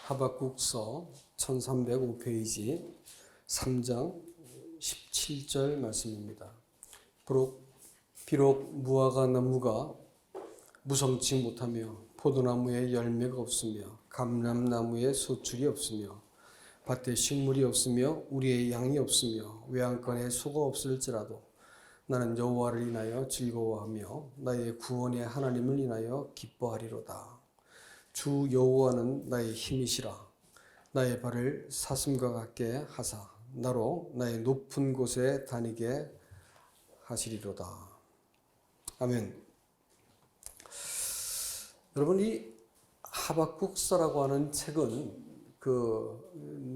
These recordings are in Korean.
하박국서 1305페이지 3장 17절 말씀입니다. 비록 무화과 나무가 무성치 못하며 포도나무에 열매가 없으며 감람나무에 소출이 없으며 밭에 식물이 없으며 우리의 양이 없으며 외양간에 소가 없을지라도 나는 여호와를 인하여 즐거워하며 나의 구원의 하나님을 인하여 기뻐하리로다. 주 여호와는 나의 힘이시라. 나의 발을 사슴과 같게 하사 나로 나의 높은 곳에 다니게 하시리로다. 아멘. 여러분, 이 하박국서라고 하는 책은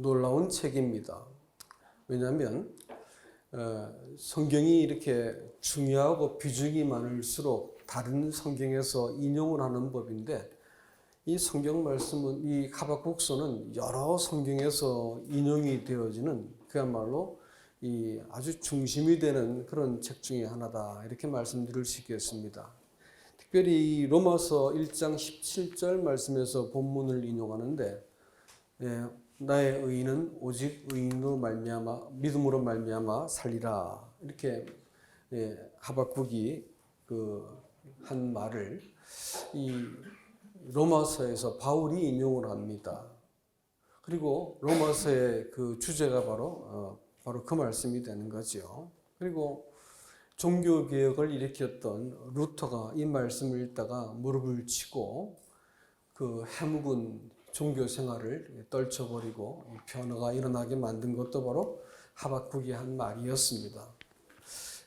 놀라운 책입니다. 왜냐하면 성경이 이렇게 중요하고 비중이 많을수록 다른 성경에서 인용을 하는 법인데, 이 성경 말씀은, 이 하박국서는 여러 성경에서 인용이 되어지는 그야말로 이 아주 중심이 되는 그런 책 중에 하나다, 이렇게 말씀드릴 수 있겠습니다. 특별히 로마서 1장 17절 말씀에서 본문을 인용하는데, 나의 의인은 오직 의인으로 말미암아 믿음으로 말미암아 살리라, 이렇게 하박국이 한 말을 이 로마서에서 바울이 인용을 합니다. 그리고 로마서의 그 주제가 바로 그 말씀이 되는 거죠. 그리고 종교개혁을 일으켰던 루터가 이 말씀을 읽다가 무릎을 치고 그 해묵은 종교 생활을 떨쳐버리고 변화가 일어나게 만든 것도 바로 하박국이 한 말이었습니다.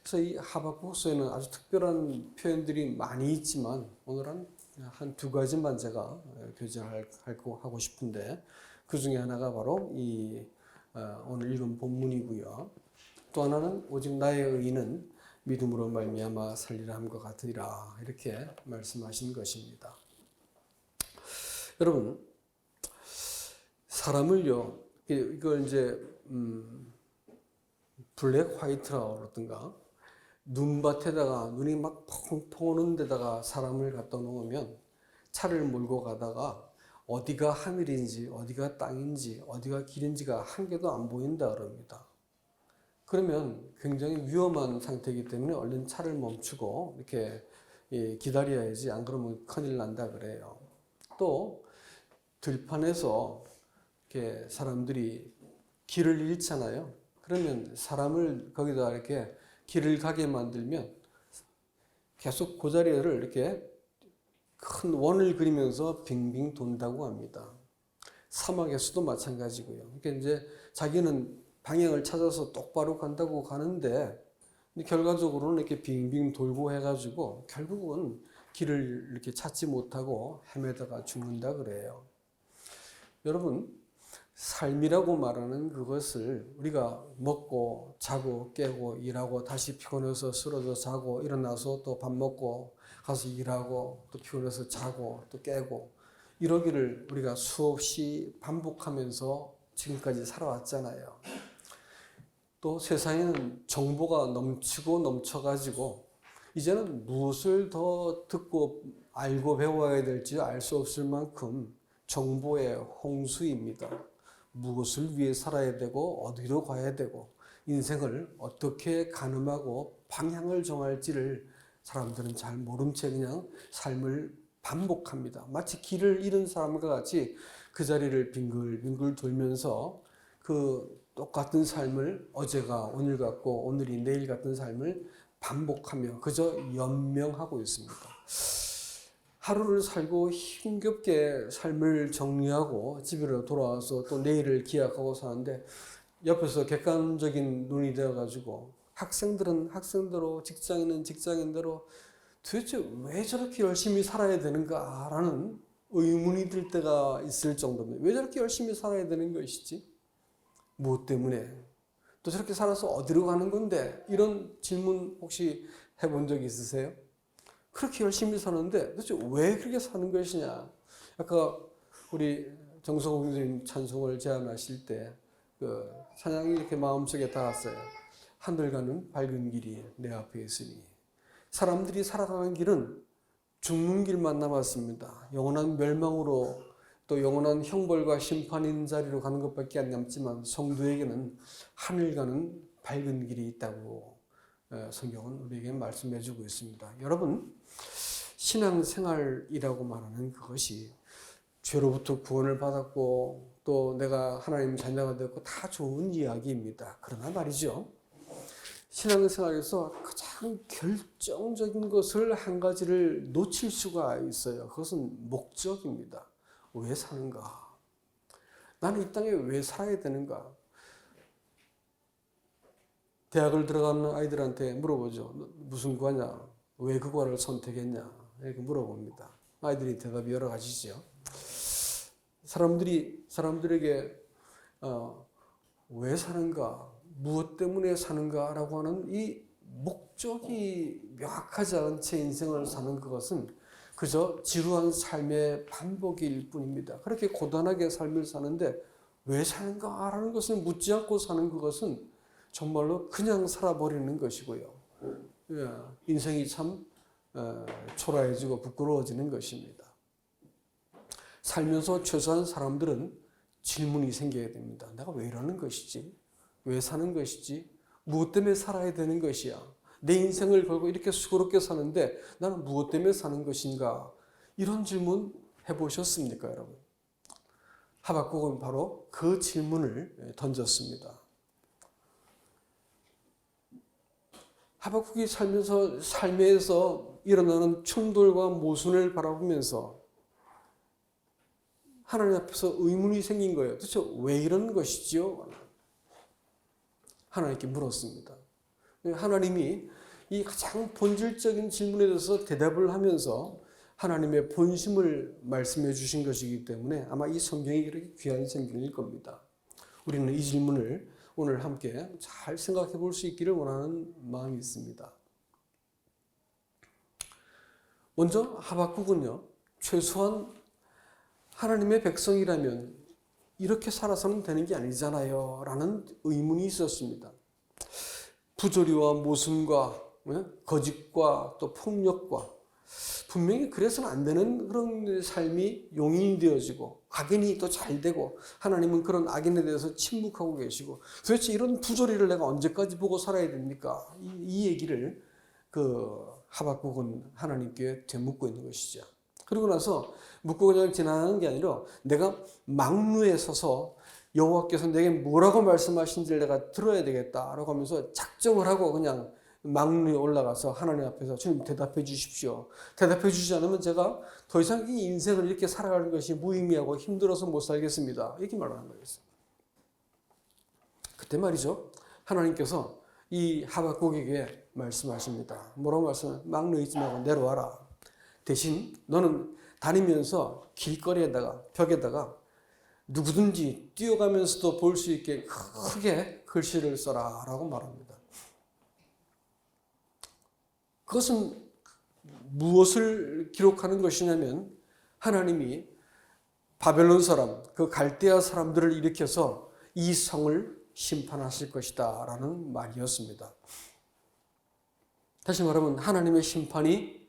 그래서 이 하박국서에는 아주 특별한 표현들이 많이 있지만 오늘은 한 두 가지만 제가 교제하고 싶은데, 그 중에 하나가 바로 오늘 읽은 본문이고요. 또 하나는 오직 나의 의인은 믿음으로 말미암아 살리라 함과 같으리라, 이렇게 말씀하신 것입니다. 여러분, 사람을요, 이걸 이제 블랙 화이트라고 그러던가, 눈밭에다가 눈이 막 펑펑 오는 데다가 사람을 갖다 놓으면 차를 몰고 가다가 어디가 하늘인지 어디가 땅인지 어디가 길인지가 한 개도 안 보인다 그럽니다. 그러면 굉장히 위험한 상태이기 때문에 얼른 차를 멈추고 이렇게 기다려야지, 안 그러면 큰일 난다 그래요. 또 들판에서 이렇게 사람들이 길을 잃잖아요. 그러면 사람을 거기다 이렇게 길을 가게 만들면 계속 그 자리를 이렇게 큰 원을 그리면서 빙빙 돈다고 합니다. 사막에서도 마찬가지고요. 그러니까 이제 자기는 방향을 찾아서 똑바로 간다고 가는데 결과적으로는 이렇게 빙빙 돌고 해가지고 결국은 길을 이렇게 찾지 못하고 헤매다가 죽는다 그래요. 여러분, 삶이라고 말하는 그것을 우리가 먹고 자고 깨고 일하고 다시 피곤해서 쓰러져 자고 일어나서 또 밥 먹고 가서 일하고 또 피곤해서 자고 또 깨고 이러기를 우리가 수없이 반복하면서 지금까지 살아왔잖아요. 또 세상에는 정보가 넘치고 넘쳐가지고 이제는 무엇을 더 듣고 알고 배워야 될지 알 수 없을 만큼 정보의 홍수입니다. 무엇을 위해 살아야 되고 어디로 가야 되고 인생을 어떻게 가늠하고 방향을 정할지를 사람들은 잘 모른 채 그냥 삶을 반복합니다. 마치 길을 잃은 사람과 같이 그 자리를 빙글빙글 돌면서 그 똑같은 삶을 어제가 오늘 같고 오늘이 내일 같은 삶을 반복하며 그저 연명하고 있습니다. 하루를 살고 힘겹게 삶을 정리하고 집으로 돌아와서 또 내일을 기약하고 사는데 옆에서 객관적인 눈이 되어가지고 학생들은 학생대로, 직장인은 직장인대로 도대체 왜 저렇게 열심히 살아야 되는가라는 의문이 들 때가 있을 정도입니다. 왜 저렇게 열심히 살아야 되는 것이지? 무엇 때문에? 또 저렇게 살아서 어디로 가는 건데? 이런 질문 혹시 해본 적 있으세요? 그렇게 열심히 사는데 도대체 왜 그렇게 사는 것이냐? 아까 우리 정성호 교수님 찬송을 제안하실 때 그 찬양이 이렇게 마음속에 닿았어요. 하늘 가는 밝은 길이 내 앞에 있으니. 사람들이 살아가는 길은 죽는 길만 남았습니다. 영원한 멸망으로 또 영원한 형벌과 심판 있는 자리로 가는 것밖에 안 남지만 성도에게는 하늘 가는 밝은 길이 있다고 성경은 우리에게 말씀해 주고 있습니다. 여러분, 신앙생활이라고 말하는 그것이 죄로부터 구원을 받았고 또 내가 하나님 자녀가 되었고 다 좋은 이야기입니다. 그러나 말이죠, 신앙생활에서 가장 결정적인 것을 한 가지를 놓칠 수가 있어요. 그것은 목적입니다. 왜 사는가? 나는 이 땅에 왜 살아야 되는가? 대학을 들어가는 아이들한테 물어보죠. 무슨 과냐? 왜 그 과를 선택했냐? 이렇게 물어봅니다. 아이들이 대답이 여러 가지죠. 사람들에게 왜 사는가? 무엇 때문에 사는가라고 하는 이 목적이 명확하지 않은 채 인생을 사는 그것은 그저 지루한 삶의 반복일 뿐입니다. 그렇게 고단하게 삶을 사는데 왜 사는가라는 것을 묻지 않고 사는 그것은 정말로 그냥 살아버리는 것이고요. 인생이 참 초라해지고 부끄러워지는 것입니다. 살면서 최소한 사람들은 질문이 생겨야 됩니다. 내가 왜 이러는 것이지? 왜 사는 것이지? 무엇 때문에 살아야 되는 것이야? 내 인생을 걸고 이렇게 수고롭게 사는데 나는 무엇 때문에 사는 것인가? 이런 질문 해보셨습니까, 여러분? 하박국은 바로 그 질문을 던졌습니다. 하박국이 삶에서 일어나는 충돌과 모순을 바라보면서 하나님 앞에서 의문이 생긴 거예요. 도대체 왜 이런 것이지요? 하나님께 물었습니다. 하나님이 이 가장 본질적인 질문에 대해서 대답을 하면서 하나님의 본심을 말씀해 주신 것이기 때문에 아마 이 성경이 이렇게 귀한 성경일 겁니다. 우리는 이 질문을 오늘 함께 잘 생각해 볼 수 있기를 원하는 마음이 있습니다. 먼저 하박국은요, 최소한 하나님의 백성이라면 이렇게 살아서는 되는 게 아니잖아요 라는 의문이 있었습니다. 부조리와 모순과 거짓과 또 폭력과 분명히 그래서는 안 되는 그런 삶이 용인이 되어지고 악인이 또 잘 되고 하나님은 그런 악인에 대해서 침묵하고 계시고 도대체 이런 부조리를 내가 언제까지 보고 살아야 됩니까? 이 얘기를 그 하박국은 하나님께 되묻고 있는 것이죠. 그러고 나서 묻고 그냥 지나가는 게 아니라 내가 망루에 서서 여호와께서 내게 뭐라고 말씀하신지를 내가 들어야 되겠다라고 하면서 작정을 하고 그냥 망루에 올라가서 하나님 앞에서 주님 대답해 주십시오. 대답해 주지 않으면 제가 더 이상 이 인생을 이렇게 살아가는 것이 무의미하고 힘들어서 못 살겠습니다. 이렇게 말하는 거였어요. 그때 말이죠. 하나님께서 이 하박국에게 말씀하십니다. 뭐라고 말씀하세요? 망루에 있지 말고 내려와라. 대신 너는 다니면서 길거리에다가 벽에다가 누구든지 뛰어가면서도 볼 수 있게 크게 글씨를 써라 라고 말합니다. 그것은 무엇을 기록하는 것이냐면 하나님이 바벨론 사람, 그 갈대아 사람들을 일으켜서 이 성을 심판하실 것이다 라는 말이었습니다. 다시 말하면 하나님의 심판이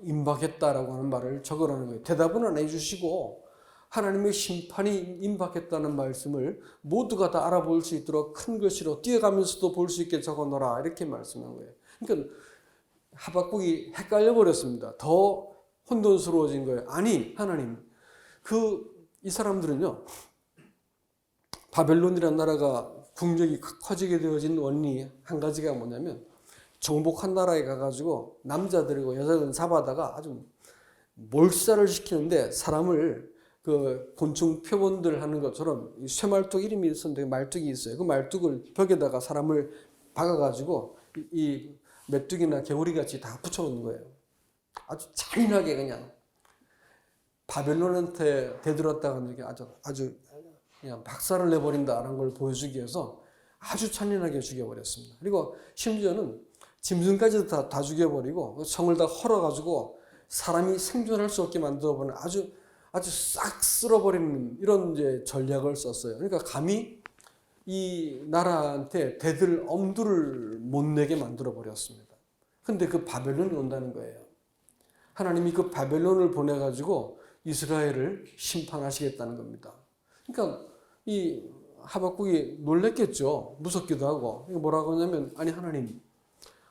임박했다라고 하는 말을 적으라는 거예요. 대답은 안 해주시고 하나님의 심판이 임박했다는 말씀을 모두가 다 알아볼 수 있도록 큰 글씨로 뛰어가면서도 볼 수 있게 적어놓으라 이렇게 말씀한 거예요. 그러니까 하박국이 헷갈려 버렸습니다. 더 혼돈스러워진 거예요. 아니 하나님, 이 사람들은요 바벨론이라는 나라가 국력이 커지게 되어진 원인이 한 가지가 뭐냐면 정복한 나라에 가가지고 남자들이고 여자들은 잡아다가 아주 몰살을 시키는데 사람을 그 곤충 표본들 하는 것처럼 쇠말뚝 이름이 있었는데 말뚝이 있어요. 그 말뚝을 벽에다가 사람을 박아가지고 이 메뚜기나 개구리같이 다 붙여놓는 거예요. 아주 잔인하게 그냥 바벨론한테 대들었다는 게 아주 그냥 박살을 내버린다라는 걸 보여주기 위해서 아주 잔인하게 죽여버렸습니다. 그리고 심지어는 짐승까지도 다 죽여버리고 성을 다 헐어가지고 사람이 생존할 수 없게 만들어버리는 아주 싹 쓸어버리는 이런 이제 전략을 썼어요. 그러니까 감히 이 나라한테 대들 엄두를 못 내게 만들어 버렸습니다. 근데 그 바벨론이 온다는 거예요. 하나님이 그 바벨론을 보내가지고 이스라엘을 심판하시겠다는 겁니다. 그러니까 이 하박국이 놀랬겠죠. 무섭기도 하고. 이거 뭐라고 하냐면, 아니 하나님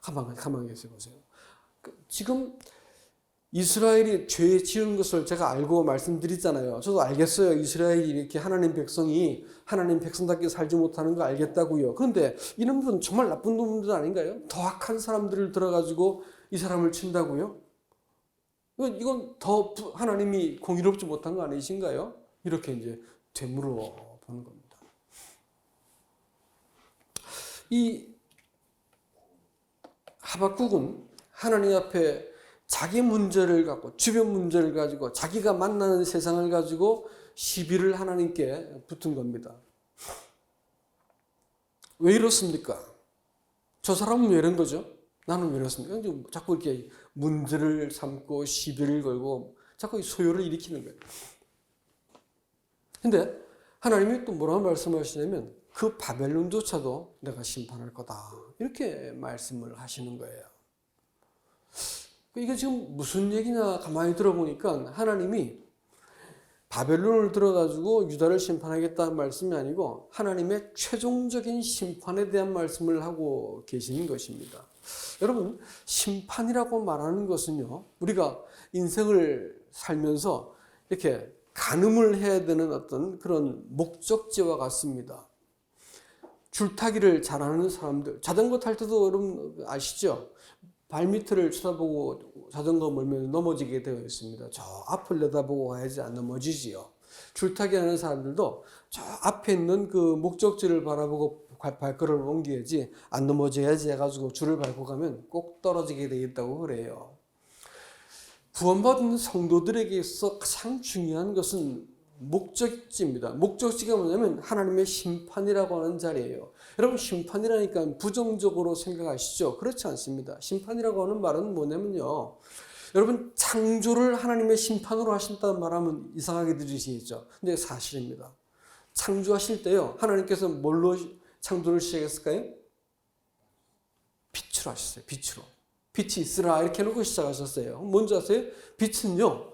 가만히 계세요 보세요. 지금 이스라엘이 죄 지은 것을 제가 알고 말씀드렸잖아요. 저도 알겠어요. 이스라엘이 이렇게 하나님 백성이 하나님 백성답게 살지 못하는 거 알겠다고요. 그런데 이놈들은 정말 나쁜 놈들 아닌가요? 더 악한 사람들을 들어가지고 이 사람을 친다고요? 이건 더 하나님이 공의롭지 못한 거 아니신가요? 이렇게 이제 되물어 보는 겁니다. 이 하박국은 하나님 앞에 자기 문제를 갖고 주변 문제를 가지고 자기가 만나는 세상을 가지고 시비를 하나님께 붙은 겁니다. 왜 이렇습니까? 저 사람은 왜 이런 거죠? 나는 왜 이렇습니까? 자꾸 이렇게 문제를 삼고 시비를 걸고 자꾸 소요를 일으키는 거예요. 근데 하나님이 또 뭐라고 말씀하시냐면 그 바벨론조차도 내가 심판할 거다. 이렇게 말씀을 하시는 거예요. 이게 지금 무슨 얘기냐 가만히 들어보니까 하나님이 바벨론을 들어가지고 유다를 심판하겠다는 말씀이 아니고 하나님의 최종적인 심판에 대한 말씀을 하고 계시는 것입니다. 여러분, 심판이라고 말하는 것은요, 우리가 인생을 살면서 이렇게 가늠을 해야 되는 어떤 그런 목적지와 같습니다. 줄타기를 잘하는 사람들, 자전거 탈 때도 여러분 아시죠? 발밑을 쳐다보고 자전거 몰면 넘어지게 되어 있습니다. 저 앞을 내다보고 가야지 안 넘어지지요. 줄타기 하는 사람들도 저 앞에 있는 그 목적지를 바라보고 발걸음을 옮겨야지 안 넘어져야지 해가지고 줄을 밟고 가면 꼭 떨어지게 되어 있다고 그래요. 구원받은 성도들에게 있어 가장 중요한 것은 목적지입니다. 목적지가 뭐냐면 하나님의 심판이라고 하는 자리예요. 여러분, 심판이라니까 부정적으로 생각하시죠? 그렇지 않습니다. 심판이라고 하는 말은 뭐냐면요, 여러분, 창조를 하나님의 심판으로 하신다는 말하면 이상하게 들으시겠죠? 근데 사실입니다. 창조하실 때요, 하나님께서 뭘로 창조를 시작했을까요? 빛으로 하셨어요. 빛으로. 빛이 있으라 이렇게 해놓고 시작하셨어요. 뭔지 아세요? 빛은요,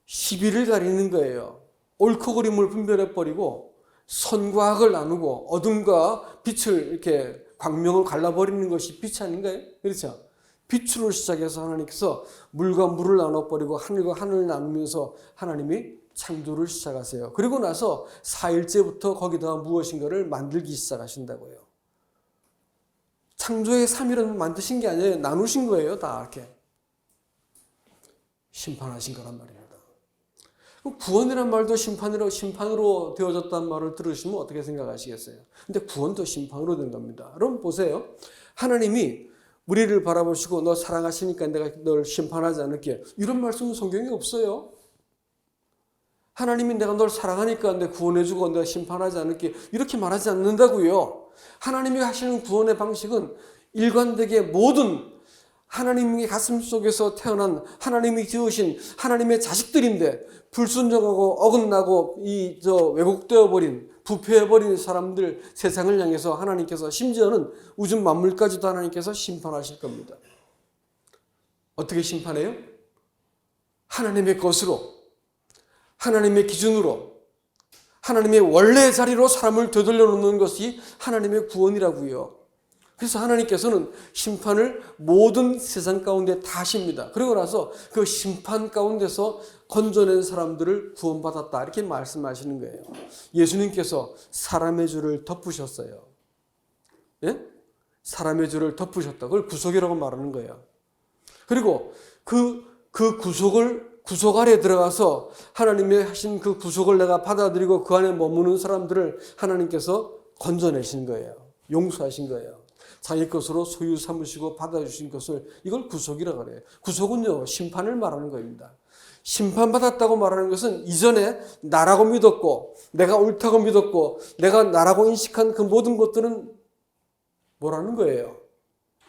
시비를 가리는 거예요. 옳고 그름을 분별해버리고 선과 악을 나누고 어둠과 빛을 이렇게 광명을 갈라버리는 것이 빛이 아닌가요? 그렇죠? 빛으로 시작해서 하나님께서 물과 물을 나눠버리고 하늘과 하늘을 나누면서 하나님이 창조를 시작하세요. 그리고 나서 4일째부터 거기다가 무엇인가를 만들기 시작하신다고요. 창조의 3일은 만드신 게 아니에요. 나누신 거예요. 다 이렇게. 심판하신 거란 말입니다. 구원이란 말도 심판으로 되어졌다는 말을 들으시면 어떻게 생각하시겠어요? 근데 구원도 심판으로 된 겁니다. 여러분 보세요. 하나님이 우리를 바라보시고 너 사랑하시니까 내가 널 심판하지 않을게. 이런 말씀은 성경에 없어요. 하나님이 내가 널 사랑하니까 내가 구원해주고 내가 심판하지 않을게. 이렇게 말하지 않는다고요. 하나님이 하시는 구원의 방식은 일관되게 모든 하나님의 가슴 속에서 태어난 하나님이 지으신 하나님의 자식들인데 불순종하고 어긋나고 왜곡되어 버린 부패해 버린 사람들 세상을 향해서 하나님께서 심지어는 우주 만물까지도 하나님께서 심판하실 겁니다. 어떻게 심판해요? 하나님의 것으로, 하나님의 기준으로, 하나님의 원래 자리로 사람을 되돌려 놓는 것이 하나님의 구원이라고요. 그래서 하나님께서는 심판을 모든 세상 가운데 다 하십니다. 그리고 나서 그 심판 가운데서 건져낸 사람들을 구원받았다 이렇게 말씀하시는 거예요. 예수님께서 사람의 죄를 덮으셨어요. 예? 사람의 죄를 덮으셨다. 그걸 구속이라고 말하는 거예요. 그리고 그 구속 아래 들어가서 하나님의 하신 그 구속을 내가 받아들이고 그 안에 머무는 사람들을 하나님께서 건져내신 거예요. 용서하신 거예요. 자기 것으로 소유 삼으시고 받아주신 것을 이걸 구속이라고 그래요. 구속은요, 심판을 말하는 겁니다. 심판받았다고 말하는 것은 이전에 나라고 믿었고 내가 옳다고 믿었고 내가 나라고 인식한 그 모든 것들은 뭐라는 거예요?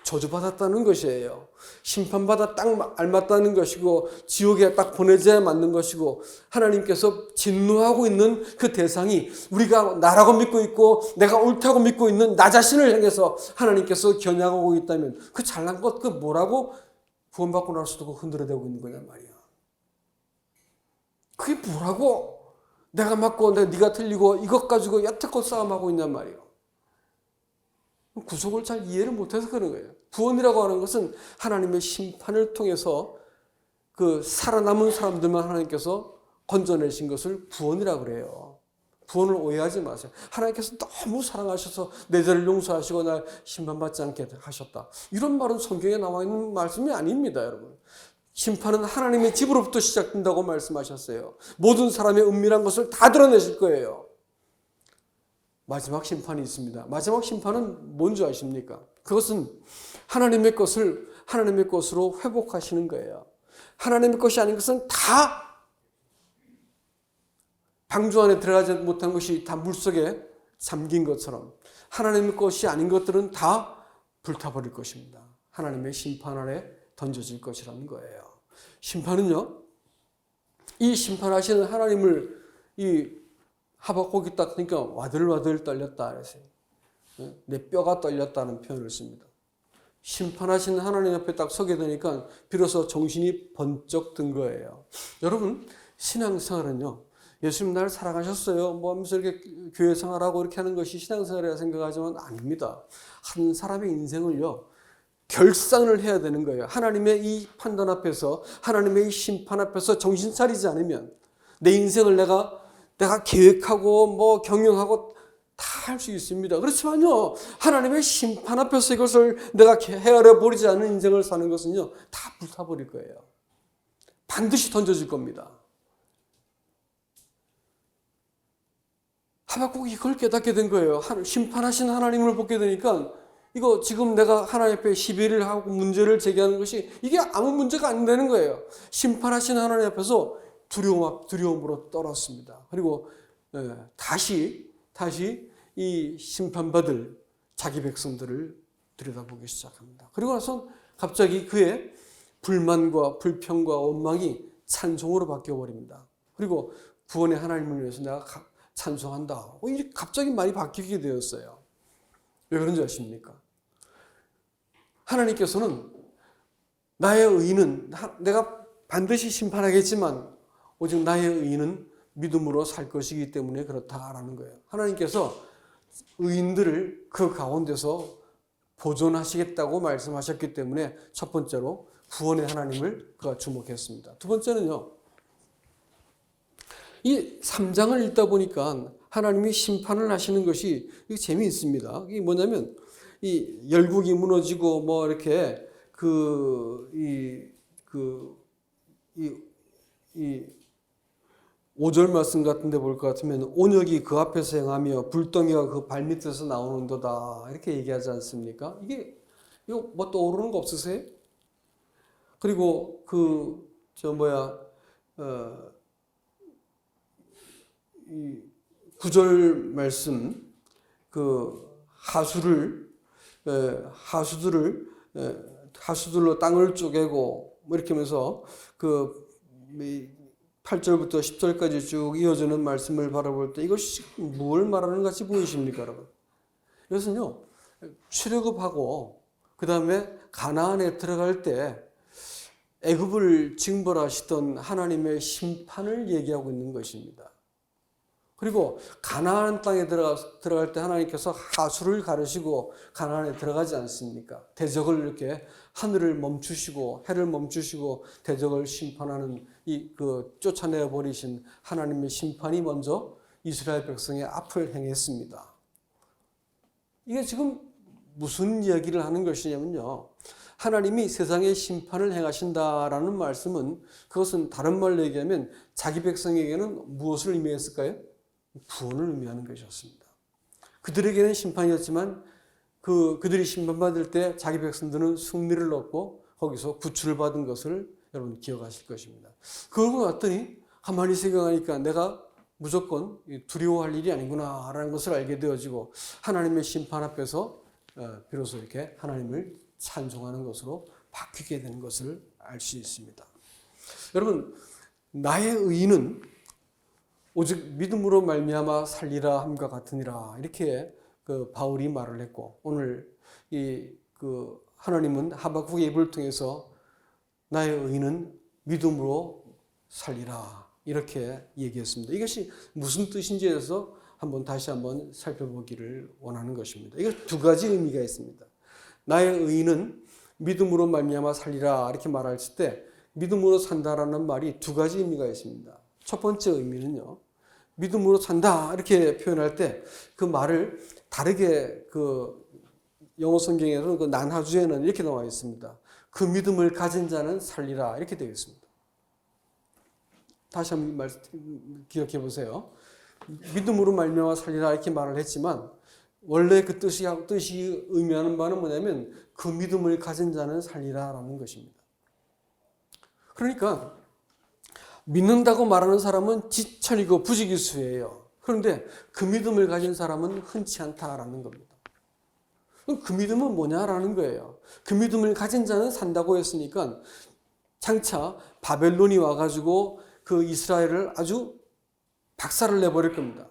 저주받았다는 것이에요. 심판받아 딱 알맞다는 것이고 지옥에 딱 보내져야 맞는 것이고 하나님께서 진노하고 있는 그 대상이 우리가 나라고 믿고 있고 내가 옳다고 믿고 있는 나 자신을 향해서 하나님께서 겨냥하고 있다면 그 잘난 것 그 뭐라고 구원받고 나서도 흔들어대고 있는 거냔 말이야. 그게 뭐라고? 내가 맞고 네가 틀리고 이것 가지고 여태껏 싸움하고 있냔 말이에요. 구속을 잘 이해를 못해서 그런 거예요. 구원이라고 하는 것은 하나님의 심판을 통해서 그 살아남은 사람들만 하나님께서 건져내신 것을 구원이라고 그래요. 구원을 오해하지 마세요. 하나님께서 너무 사랑하셔서 내 죄를 용서하시고 날 심판받지 않게 하셨다. 이런 말은 성경에 나와 있는 말씀이 아닙니다, 여러분. 심판은 하나님의 집으로부터 시작된다고 말씀하셨어요. 모든 사람의 은밀한 것을 다 드러내실 거예요. 마지막 심판이 있습니다. 마지막 심판은 뭔지 아십니까? 그것은 하나님의 것을 하나님의 것으로 회복하시는 거예요. 하나님의 것이 아닌 것은 다 방주 안에 들어가지 못한 것이 다 물속에 잠긴 것처럼 하나님의 것이 아닌 것들은 다 불타버릴 것입니다. 하나님의 심판 아래 던져질 것이라는 거예요. 심판은요, 이 심판하시는 하나님을 이 하박국이 딱 그러니까 와들와들 떨렸다 그랬어요. 내 뼈가 떨렸다는 표현을 씁니다. 심판하시는 하나님 앞에 딱 서게 되니까 비로소 정신이 번쩍 든 거예요. 여러분, 신앙생활은요, 예수님 나를 사랑하셨어요 뭐 하면서 이렇게 교회 생활하고 이렇게 하는 것이 신앙생활이라 생각하지만 아닙니다. 한 사람의 인생을요, 결산을 해야 되는 거예요. 하나님의 이 판단 앞에서, 하나님의 이 심판 앞에서 정신 차리지 않으면 내 인생을 내가 계획하고 뭐 경영하고 다 할 수 있습니다. 그렇지만요, 하나님의 심판 앞에서 이것을 내가 헤아려 버리지 않는 인생을 사는 것은요, 다 불타버릴 거예요. 반드시 던져질 겁니다. 하박국이 이걸 깨닫게 된 거예요. 심판하신 하나님을 보게 되니까 이거 지금 내가 하나님 앞에 시비를 하고 문제를 제기하는 것이 이게 아무 문제가 안 되는 거예요. 심판하신 하나님 앞에서 두려움으로 떨었습니다. 그리고 다시 이 심판받을 자기 백성들을 들여다보기 시작합니다. 그리고 나서 갑자기 그의 불만과 불평과 원망이 찬송으로 바뀌어버립니다. 그리고 구원의 하나님을 위해서 내가 찬송한다. 이렇게 갑자기 말이 바뀌게 되었어요. 왜 그런지 아십니까? 하나님께서는 나의 의인은 내가 반드시 심판하겠지만 오직 나의 의인은 믿음으로 살 것이기 때문에 그렇다라는 거예요. 하나님께서 의인들을 그 가운데서 보존하시겠다고 말씀하셨기 때문에 첫 번째로 구원의 하나님을 그가 주목했습니다. 두 번째는요, 이 3장을 읽다 보니까 하나님이 심판을 하시는 것이 재미있습니다. 이게 뭐냐면 이 열국이 무너지고 뭐 이렇게 이 5절 말씀 같은 데 볼 것 같으면 온역이 그 앞에서 행하며 불덩이가 그 발밑에서 나오는도다 이렇게 얘기하지 않습니까? 이거 뭐 떠오르는 거 없으세요? 그리고 이 9절 말씀 하수들로 땅을 쪼개고 뭐 이렇게 하면서 8절부터 10절까지 쭉 이어지는 말씀을 바라볼 때 이것이 뭘 말하는 것 같이 보이십니까, 여러분? 이것은요, 출애굽하고 그 다음에 가나안에 들어갈 때 애굽을 징벌하시던 하나님의 심판을 얘기하고 있는 것입니다. 그리고 가나안 땅에 들어갈 때 하나님께서 하수를 가르시고 가나안에 들어가지 않습니까? 대적을 이렇게 하늘을 멈추시고 해를 멈추시고 대적을 심판하는 쫓아내 버리신 하나님의 심판이 먼저 이스라엘 백성의 앞을 행했습니다. 이게 지금 무슨 이야기를 하는 것이냐면요, 하나님이 세상에 심판을 행하신다라는 말씀은 그것은 다른 말로 얘기하면 자기 백성에게는 무엇을 의미했을까요? 구원을 의미하는 것이었습니다. 그들에게는 심판이었지만 그들이 심판받을 때 자기 백성들은 승리를 얻고 거기서 구출을 받은 것을 여러분 기억하실 것입니다. 그러고 났더니 가만히 생각하니까 내가 무조건 두려워할 일이 아니구나라는 것을 알게 되어지고 하나님의 심판 앞에서 비로소 이렇게 하나님을 찬송하는 것으로 바뀌게 되는 것을 알 수 있습니다. 여러분, 나의 의인은 오직 믿음으로 말미암아 살리라 함과 같으니라 이렇게 바울이 말을 했고, 오늘 하나님은 하박국의 입을 통해서 나의 의인은 믿음으로 살리라 이렇게 얘기했습니다. 이것이 무슨 뜻인지에 대해서 다시 한번 살펴보기를 원하는 것입니다. 이거 두 가지 의미가 있습니다. 나의 의인은 믿음으로 말미암아 살리라 이렇게 말했을 때 믿음으로 산다라는 말이 두 가지 의미가 있습니다. 첫 번째 의미는요. 믿음으로 산다 이렇게 표현할 때 그 말을 다르게 그 영어 성경에서는 그 난하주에는 이렇게 나와 있습니다. 그 믿음을 가진 자는 살리라 이렇게 되어 있습니다. 다시 한번 기억해 보세요. 믿음으로 말미암아 살리라 이렇게 말을 했지만 원래 그 뜻이 의미하는 바는 뭐냐면 그 믿음을 가진 자는 살리라라는 것입니다. 그러니까 믿는다고 말하는 사람은 지천이고 부지기수예요. 그런데 그 믿음을 가진 사람은 흔치 않다라는 겁니다. 그 믿음은 뭐냐라는 거예요. 그 믿음을 가진 자는 산다고 했으니까 장차 바벨론이 와가지고 그 이스라엘을 아주 박살을 내버릴 겁니다.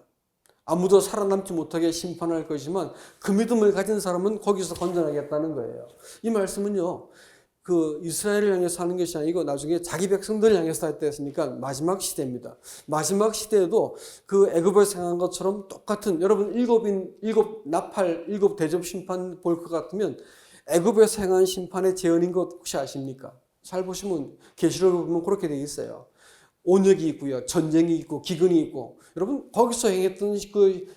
아무도 살아남지 못하게 심판할 것이지만 그 믿음을 가진 사람은 거기서 건져나겠다는 거예요. 이 말씀은요. 그 이스라엘을 향해서 하는 것이 아니고 나중에 자기 백성들을 향해서 할 때였으니까 마지막 시대입니다. 마지막 시대에도 그 애굽에서 행한 것처럼 똑같은 여러분 일곱 나팔 일곱 대접 심판 볼 것 같으면 애굽에서 행한 심판의 재현인 것 혹시 아십니까? 잘 보시면 계시록을 보면 그렇게 되어 있어요. 온역이 있고요. 전쟁이 있고 기근이 있고 여러분 거기서 행했던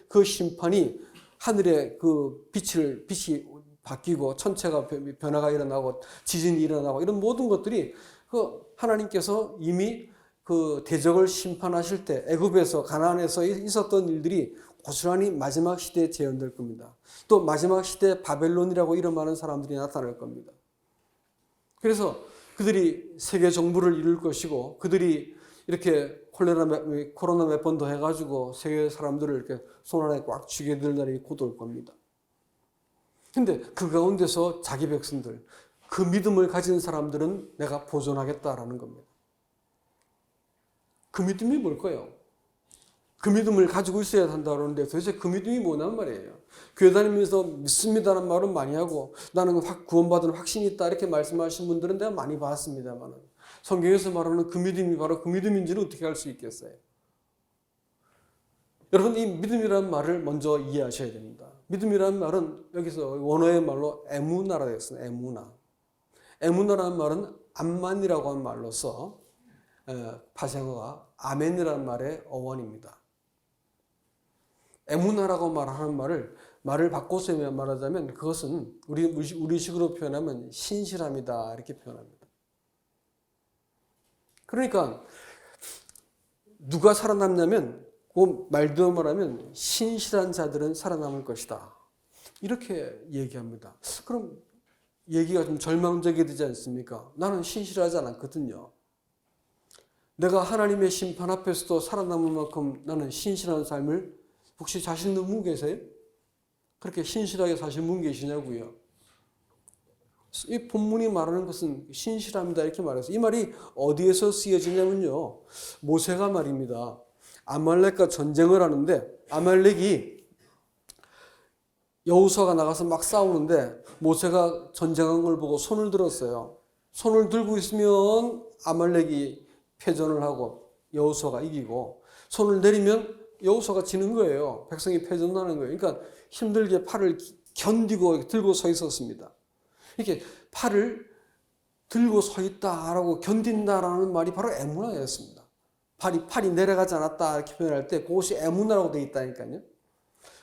그 심판이 하늘의 그 빛이 바뀌고 천체가 변화가 일어나고 지진이 일어나고 이런 모든 것들이 그 하나님께서 이미 그 대적을 심판하실 때 애굽에서 가나안에서 있었던 일들이 고스란히 마지막 시대에 재현될 겁니다. 또 마지막 시대에 바벨론이라고 이름하는 사람들이 나타날 겁니다. 그래서 그들이 세계 정부를 이룰 것이고 그들이 이렇게 코로나 몇 번 더 해가지고 세계 사람들을 이렇게 손 안에 꽉 쥐게 될 날이 곧 올 겁니다. 근데 그 가운데서 자기 백성들, 그 믿음을 가진 사람들은 내가 보존하겠다라는 겁니다. 그 믿음이 뭘까요? 그 믿음을 가지고 있어야 한다는데 도대체 그 믿음이 뭐냔 말이에요. 교회 다니면서 믿습니다라는 말은 많이 하고 나는 구원받은 확신이 있다 이렇게 말씀하시는 분들은 내가 많이 봤습니다만 성경에서 말하는 그 믿음이 바로 그 믿음인지는 어떻게 알 수 있겠어요? 여러분 이 믿음이라는 말을 먼저 이해하셔야 됩니다. 믿음이라는 말은 여기서 원어의 말로 에무나라 되었습니다. 에무나라는 말은 암만이라고 하는 말로서 파생어가 아멘이라는 말의 어원입니다. 에무나라고 말하는 말을 바꿔서 말하자면 그것은 우리식으로 표현하면 신실함이다 이렇게 표현합니다. 그러니까 누가 살아남냐면 그 말대로 말하면 신실한 자들은 살아남을 것이다. 이렇게 얘기합니다. 그럼 얘기가 좀 절망적이 되지 않습니까? 나는 신실하지 않았거든요. 내가 하나님의 심판 앞에서도 살아남을 만큼 나는 신실한 삶을 혹시 자신 있는 분 계세요? 그렇게 신실하게 사신 분 계시냐고요? 이 본문이 말하는 것은 신실합니다 이렇게 말해서 이 말이 어디에서 쓰여지냐면요. 모세가 말입니다. 아말렉과 전쟁을 하는데 아말렉이 여호수아가 나가서 막 싸우는데 모세가 전쟁한 걸 보고 손을 들었어요. 손을 들고 있으면 아말렉이 패전을 하고 여호수아가 이기고 손을 내리면 여호수아가 지는 거예요. 백성이 패전하는 거예요. 그러니까 힘들게 팔을 견디고 들고 서 있었습니다. 이렇게 팔을 들고 서 있다라고 견딘다라는 말이 바로 에무나였습니다. 팔이 내려가지 않았다 이렇게 표현할 때 그것이 에무나라고 되어 있다니까요.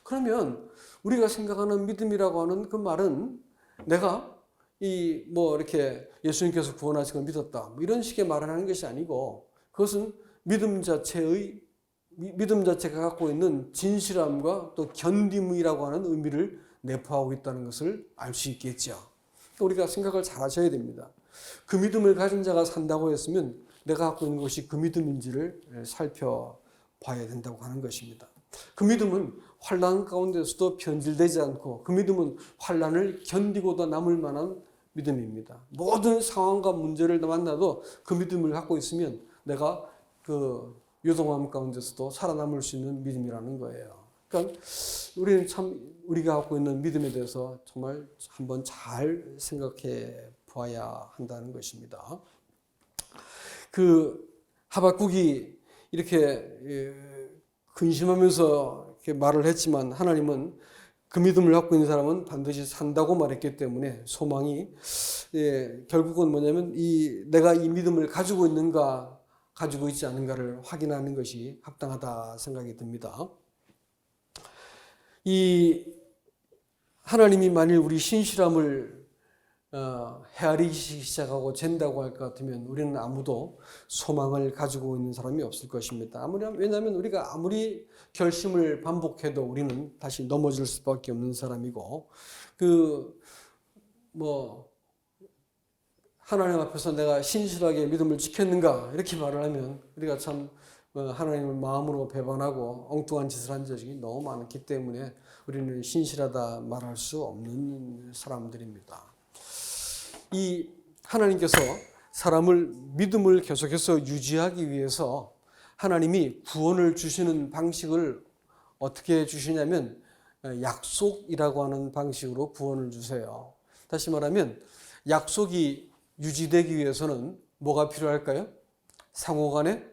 그러면 우리가 생각하는 믿음이라고 하는 그 말은 내가 이렇게 예수님께서 구원하신 걸 믿었다 이런 식의 말을 하는 것이 아니고 그것은 믿음 자체가 갖고 있는 진실함과 또 견딤이라고 하는 의미를 내포하고 있다는 것을 알 수 있겠죠. 우리가 생각을 잘 하셔야 됩니다. 그 믿음을 가진 자가 산다고 했으면 내가 갖고 있는 것이 그 믿음인지를 살펴봐야 된다고 하는 것입니다. 그 믿음은 환난 가운데서도 변질되지 않고 그 믿음은 환난을 견디고도 남을 만한 믿음입니다. 모든 상황과 문제를 만나도 그 믿음을 갖고 있으면 내가 그 요동함 가운데서도 살아남을 수 있는 믿음이라는 거예요. 그러니까 우리는 참 우리가 갖고 있는 믿음에 대해서 정말 한번 잘 생각해 보아야 한다는 것입니다. 그 하박국이 이렇게 근심하면서 이렇게 말을 했지만 하나님은 그 믿음을 갖고 있는 사람은 반드시 산다고 말했기 때문에 소망이 결국은 뭐냐면 내가 이 믿음을 가지고 있는가 가지고 있지 않은가를 확인하는 것이 합당하다 생각이 듭니다. 이 하나님이 만일 우리 신실함을 헤아리기 시작하고 잰다고 할 것 같으면 우리는 아무도 소망을 가지고 있는 사람이 없을 것입니다. 왜냐하면 우리가 아무리 결심을 반복해도 우리는 다시 넘어질 수밖에 없는 사람이고 하나님 앞에서 내가 신실하게 믿음을 지켰는가 이렇게 말을 하면 우리가 참 하나님을 마음으로 배반하고 엉뚱한 짓을 한 적이 너무 많기 때문에 우리는 신실하다 말할 수 없는 사람들입니다. 이 하나님께서 사람을 믿음을 계속해서 유지하기 위해서 하나님이 구원을 주시는 방식을 어떻게 주시냐면 약속이라고 하는 방식으로 구원을 주세요. 다시 말하면 약속이 유지되기 위해서는 뭐가 필요할까요? 상호간에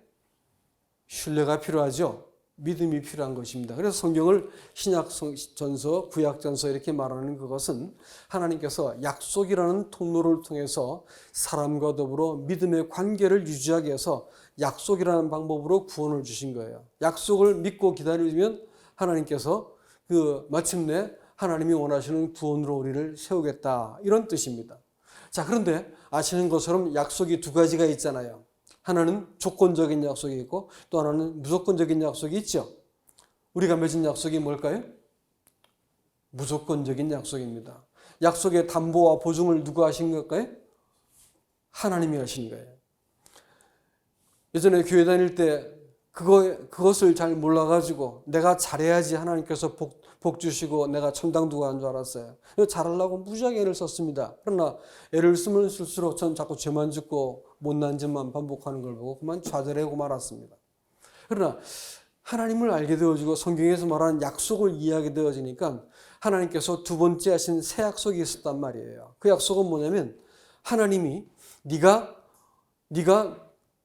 신뢰가 필요하죠. 믿음이 필요한 것입니다. 그래서 성경을 신약전서, 구약전서 이렇게 말하는 그것은 하나님께서 약속이라는 통로를 통해서 사람과 더불어 믿음의 관계를 유지하기 위해서 약속이라는 방법으로 구원을 주신 거예요. 약속을 믿고 기다리면 하나님께서 마침내 하나님이 원하시는 구원으로 우리를 세우겠다 이런 뜻입니다. 자, 그런데 아시는 것처럼 약속이 두 가지가 있잖아요. 하나는 조건적인 약속이 있고 또 하나는 무조건적인 약속이 있죠. 우리가 맺은 약속이 뭘까요? 무조건적인 약속입니다. 약속의 담보와 보증을 누가 하신 걸까요? 하나님이 하신 거예요. 예전에 교회 다닐 때 그것을 잘 몰라가지고 내가 잘해야지 하나님께서 복 주시고 내가 천당도 가는 줄 알았어요. 잘하려고 무지하게 애를 썼습니다. 그러나 애를 쓰면 쓸수록 전 자꾸 죄만 짓고 못난 짓만 반복하는 걸 보고 그만 좌절하고 말았습니다. 그러나 하나님을 알게 되어지고 성경에서 말하는 약속을 이해하게 되어지니까 하나님께서 두 번째 하신 새 약속이 있었단 말이에요. 그 약속은 뭐냐면 하나님이 네가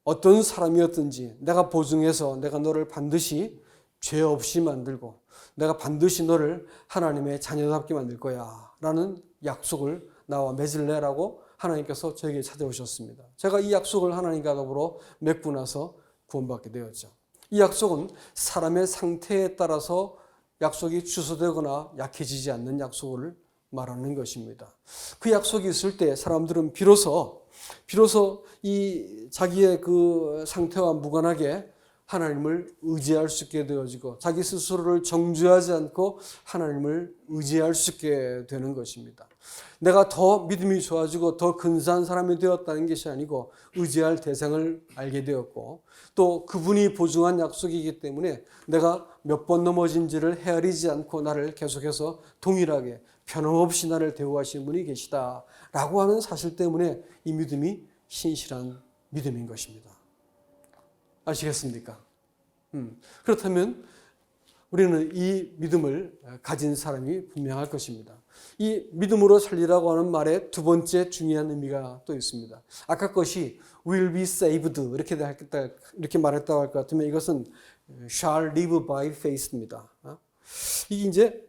어떤 사람이었든지 내가 보증해서 내가 너를 반드시 죄 없이 만들고 내가 반드시 너를 하나님의 자녀답게 만들 거야 라는 약속을 나와 맺을래라고 하나님께서 저에게 찾아오셨습니다. 제가 이 약속을 하나님과 더불어 맺고 나서 구원받게 되었죠. 이 약속은 사람의 상태에 따라서 약속이 취소되거나 약해지지 않는 약속을 말하는 것입니다. 그 약속이 있을 때 사람들은 비로소 이 자기의 그 상태와 무관하게 하나님을 의지할 수 있게 되어지고 자기 스스로를 정죄하지 않고 하나님을 의지할 수 있게 되는 것입니다. 내가 더 믿음이 좋아지고 더 근사한 사람이 되었다는 것이 아니고 의지할 대상을 알게 되었고 또 그분이 보증한 약속이기 때문에 내가 몇 번 넘어진지를 헤아리지 않고 나를 계속해서 동일하게 변함없이 나를 대우하시는 분이 계시다라고 하는 사실 때문에 이 믿음이 신실한 믿음인 것입니다. 아시겠습니까? 그렇다면 우리는 이 믿음을 가진 사람이 분명할 것입니다. 이 믿음으로 살리라고 하는 말에 두 번째 중요한 의미가 또 있습니다. 아까 것이 will be saved 이렇게 말했다고 할 것 같으면 이것은 shall live by faith입니다. 이게 이제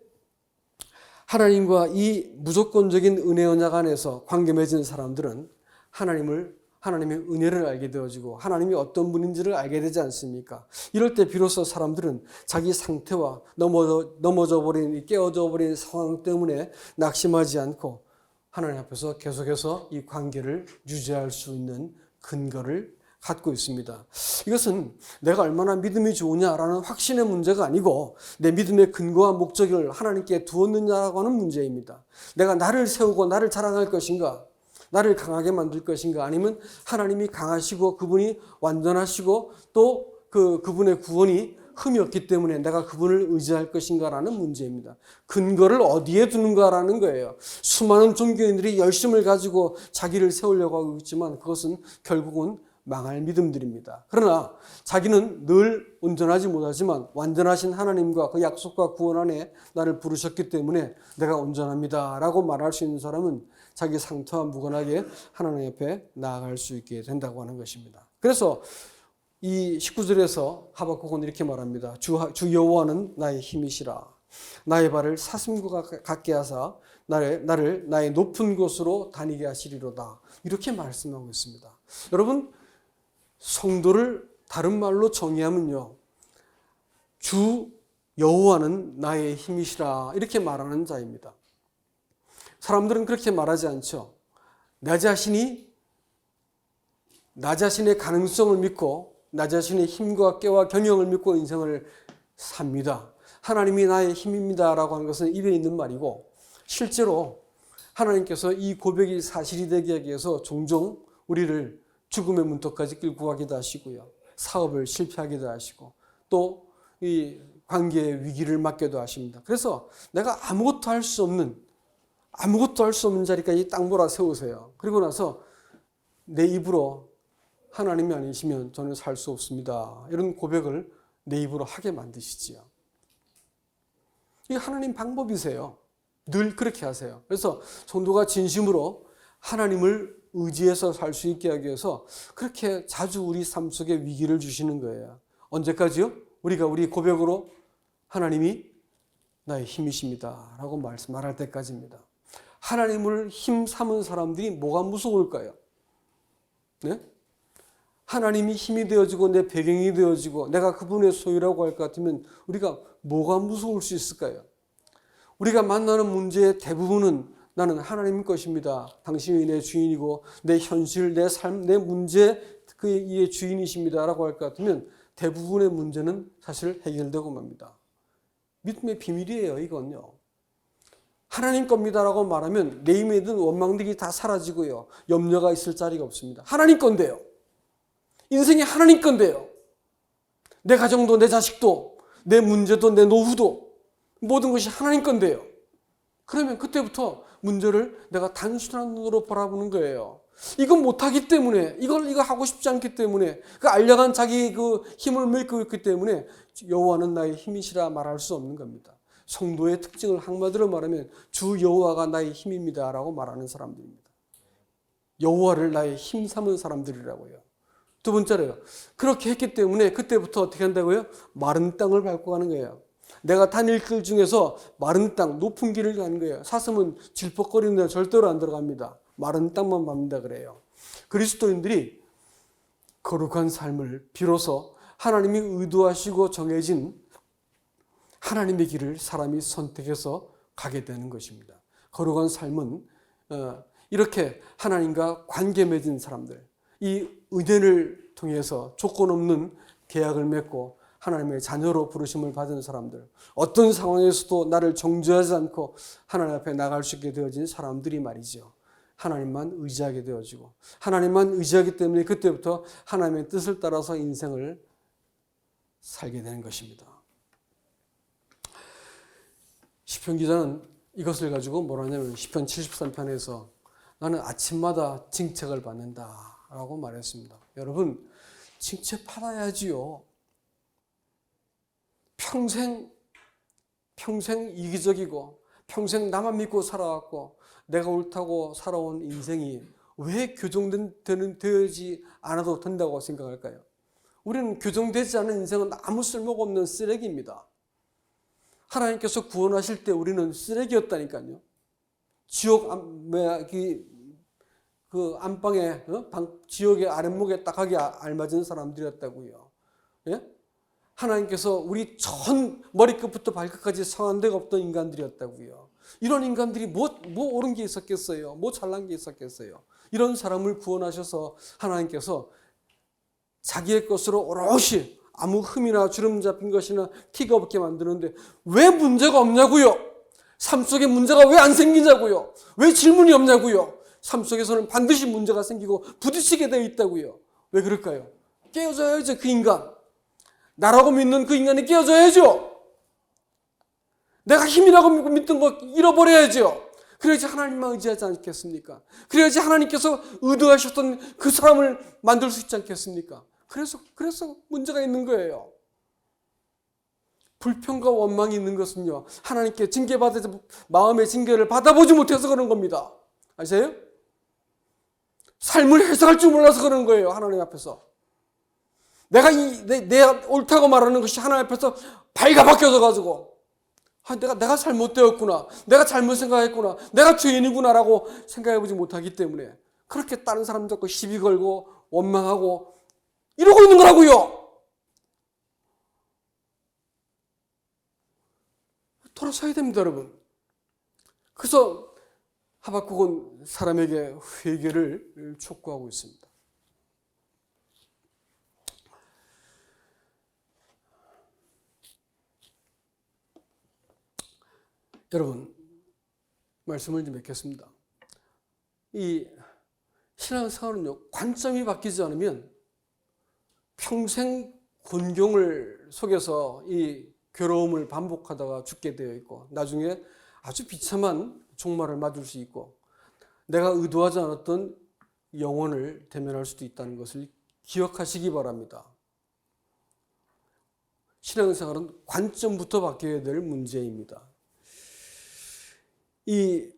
하나님과 이 무조건적인 은혜 언약 안에서 관계 맺은 사람들은 하나님의 은혜를 알게 되어지고 하나님이 어떤 분인지를 알게 되지 않습니까? 이럴 때 비로소 사람들은 자기 상태와 넘어져 버린, 깨어져 버린 상황 때문에 낙심하지 않고 하나님 앞에서 계속해서 이 관계를 유지할 수 있는 근거를 갖고 있습니다. 이것은 내가 얼마나 믿음이 좋으냐라는 확신의 문제가 아니고 내 믿음의 근거와 목적을 하나님께 두었느냐라고 하는 문제입니다. 내가 나를 세우고 나를 자랑할 것인가? 나를 강하게 만들 것인가? 아니면 하나님이 강하시고 그분이 완전하시고 또 그분의 구원이 흠이 없기 때문에 내가 그분을 의지할 것인가라는 문제입니다. 근거를 어디에 두는가라는 거예요. 수많은 종교인들이 열심을 가지고 자기를 세우려고 하고 있지만 그것은 결국은 망할 믿음들입니다. 그러나 자기는 늘 온전하지 못하지만 완전하신 하나님과 그 약속과 구원 안에 나를 부르셨기 때문에 내가 온전합니다 라고 말할 수 있는 사람은 자기 상태와 무관하게 하나님 옆에 나아갈 수 있게 된다고 하는 것입니다. 그래서 이 19절에서 하박국은 이렇게 말합니다. 주 여호와는 나의 힘이시라. 나의 발을 사슴과 같게 하사 나를 나의 높은 곳으로 다니게 하시리로다. 이렇게 말씀하고 있습니다. 여러분, 성도를 다른 말로 정의하면요, 주 여호와는 나의 힘이시라 이렇게 말하는 자입니다. 사람들은 그렇게 말하지 않죠. 나 자신의 가능성을 믿고 나 자신의 힘과 깨와 경영을 믿고 인생을 삽니다. 하나님이 나의 힘입니다 라고 하는 것은 입에 있는 말이고, 실제로 하나님께서 이 고백이 사실이 되게 하기 위해서 종종 우리를 죽음의 문턱까지 끌고 가기도 하시고요, 사업을 실패하기도 하시고, 또 이 관계의 위기를 맞게도 하십니다. 그래서 내가 아무것도 할 수 없는 자리까지 딱 몰아 세우세요. 그리고 나서 내 입으로 하나님이 아니시면 저는 살 수 없습니다, 이런 고백을 내 입으로 하게 만드시지요. 이게 하나님 방법이세요. 늘 그렇게 하세요. 그래서 성도가 진심으로 하나님을 의지해서 살 수 있게 하기 위해서 그렇게 자주 우리 삶 속에 위기를 주시는 거예요. 언제까지요? 우리가 우리 고백으로 하나님이 나의 힘이십니다 라고 말할 때까지입니다. 하나님을 힘 삼은 사람들이 뭐가 무서울까요? 네? 하나님이 힘이 되어지고 내 배경이 되어지고 내가 그분의 소유라고 할 것 같으면 우리가 뭐가 무서울 수 있을까요? 우리가 만나는 문제의 대부분은 나는 하나님 것입니다, 당신이 내 주인이고 내 현실, 내 삶, 내 문제 그의 주인이십니다 라고 할 것 같으면 대부분의 문제는 사실 해결되고 맙니다. 믿음의 비밀이에요, 이건요. 하나님 겁니다라고 말하면 내 힘에 든 원망들이 다 사라지고요, 염려가 있을 자리가 없습니다. 하나님 건데요. 인생이 하나님 건데요. 내 가정도, 내 자식도, 내 문제도, 내 노후도 모든 것이 하나님 건데요. 그러면 그때부터 문제를 내가 단순한 눈으로 바라보는 거예요. 이건 못하기 때문에, 이거 하고 싶지 않기 때문에, 그 알량한 자기 그 힘을 믿고 있기 때문에 여호와는 나의 힘이시라 말할 수 없는 겁니다. 성도의 특징을 한마디로 말하면 주 여호와가 나의 힘입니다 라고 말하는 사람들입니다. 여호와를 나의 힘 삼은 사람들이라고요. 두 번째로요, 그렇게 했기 때문에 그때부터 어떻게 한다고요? 마른 땅을 밟고 가는 거예요. 내가 다닐 길 중에서 마른 땅, 높은 길을 가는 거예요. 사슴은 질퍽거리는 데 절대로 안 들어갑니다. 마른 땅만 밟는다 그래요. 그리스도인들이 거룩한 삶을 비로소 하나님이 의도하시고 정해진 하나님의 길을 사람이 선택해서 가게 되는 것입니다. 거룩한 삶은 이렇게 하나님과 관계 맺은 사람들, 이 은혜를 통해서 조건 없는 계약을 맺고 하나님의 자녀로 부르심을 받은 사람들, 어떤 상황에서도 나를 정죄하지 않고 하나님 앞에 나갈 수 있게 되어진 사람들이 말이죠, 하나님만 의지하게 되어지고, 하나님만 의지하기 때문에 그때부터 하나님의 뜻을 따라서 인생을 살게 되는 것입니다. 시편 기자는 이것을 가지고 뭐라냐면 시편 73편에서 나는 아침마다 징책을 받는다 라고 말했습니다. 여러분, 징책 받아야지요. 평생 이기적이고 평생 나만 믿고 살아왔고 내가 옳다고 살아온 인생이 왜 교정되지 않아도 된다고 생각할까요? 우리는 교정되지 않은 인생은 아무 쓸모가 없는 쓰레기입니다. 하나님께서 구원하실 때 우리는 쓰레기였다니까요. 지옥 그 안방에 지옥의 아랫목에 딱 하게 알맞은 사람들이었다고요. 예? 하나님께서 우리 전 머리끝부터 발끝까지 성한 데가 없던 인간들이었다고요. 이런 인간들이 뭐 옳은 게 있었겠어요? 뭐 잘난 게 있었겠어요? 이런 사람을 구원하셔서 하나님께서 자기의 것으로 오롯이 아무 흠이나 주름 잡힌 것이나 티가 없게 만드는데 왜 문제가 없냐고요? 삶 속에 문제가 왜 안 생기냐고요? 왜 질문이 없냐고요? 삶 속에서는 반드시 문제가 생기고 부딪히게 되어 있다고요. 왜 그럴까요? 깨어져야죠, 그 인간. 나라고 믿는 그 인간이 깨어져야죠. 내가 힘이라고 믿던 거 잃어버려야죠. 그래야지 하나님만 의지하지 않겠습니까? 그래야지 하나님께서 의도하셨던 그 사람을 만들 수 있지 않겠습니까? 그래서 문제가 있는 거예요. 불평과 원망이 있는 것은요, 하나님께 마음의 징계를 받아보지 못해서 그런 겁니다. 아세요? 삶을 해석할 줄 몰라서 그런 거예요, 하나님 앞에서. 내가 옳다고 말하는 것이 하나님 앞에서 발가벗겨져 가지고 내가 잘못되었구나, 내가 잘못 생각했구나, 내가 죄인이구나라고 생각해보지 못하기 때문에 그렇게 다른 사람 잡고 시비 걸고 원망하고 이러고 있는 거라고요. 돌아서야 됩니다, 여러분. 그래서 하박국은 사람에게 회개를 촉구하고 있습니다. 여러분, 말씀을 좀 맺겠습니다. 이 신앙생활은요, 관점이 바뀌지 않으면 평생 곤경을 속에서 이 괴로움을 반복하다가 죽게 되어 있고, 나중에 아주 비참한 종말을 맞을 수 있고, 내가 의도하지 않았던 영혼을 대면할 수도 있다는 것을 기억하시기 바랍니다. 신앙생활은 관점부터 바뀌어야 될 문제입니다. 이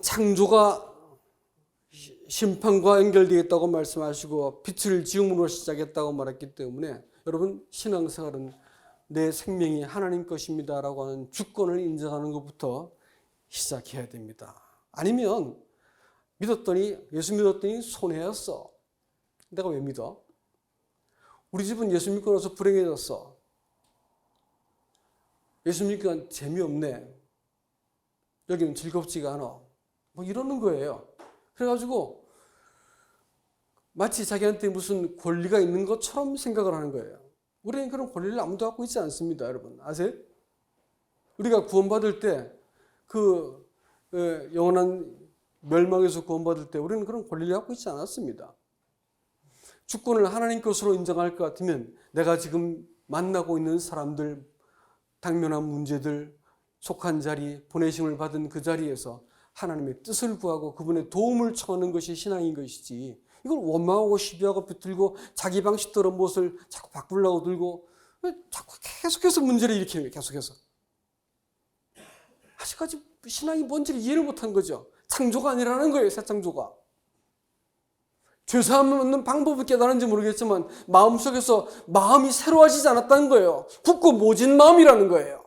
창조가 심판과 연결되어 있다고 말씀하시고 빛을 지음으로 시작했다고 말했기 때문에 여러분, 신앙생활은 내 생명이 하나님 것입니다라고 하는 주권을 인정하는 것부터 시작해야 됩니다. 아니면 예수 믿었더니 손해였어. 내가 왜 믿어? 우리 집은 예수 믿고 나서 불행해졌어. 예수 믿기가 재미없네. 여기는 즐겁지가 않아. 뭐 이러는 거예요. 그래가지고 마치 자기한테 무슨 권리가 있는 것처럼 생각을 하는 거예요. 우리는 그런 권리를 아무도 갖고 있지 않습니다, 여러분. 아세요? 우리가 구원받을 때 영원한 멸망에서 구원받을 때 우리는 그런 권리를 갖고 있지 않았습니다. 주권을 하나님 것으로 인정할 것 같으면 내가 지금 만나고 있는 사람들, 당면한 문제들, 속한 자리, 보내심을 받은 그 자리에서 하나님의 뜻을 구하고 그분의 도움을 청하는 것이 신앙인 것이지, 이걸 원망하고 시비하고 비틀고 자기 방식대로 무엇을 자꾸 바꾸려고 들고 자꾸 계속해서 문제를 일으키는 거예요. 계속해서. 아직까지 신앙이 뭔지를 이해를 못한 거죠. 창조가 아니라는 거예요. 새 창조가. 죄사함 얻는 방법을 깨달은지 모르겠지만 마음속에서 마음이 새로워지지 않았다는 거예요. 굳고 모진 마음이라는 거예요.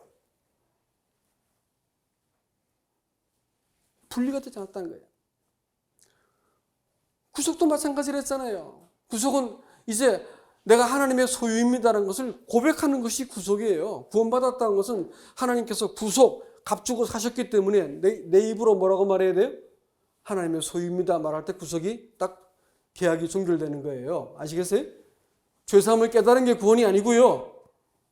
분리가 되지 않았다는 거예요. 구속도 마찬가지로 했잖아요. 구속은 이제 내가 하나님의 소유입니다라는 것을 고백하는 것이 구속이에요. 구원받았다는 것은 하나님께서 구속, 값주고 사셨기 때문에 내 입으로 뭐라고 말해야 돼요? 하나님의 소유입니다 말할 때 구속이 딱 계약이 종결되는 거예요. 아시겠어요? 죄사함을 깨달은 게 구원이 아니고요.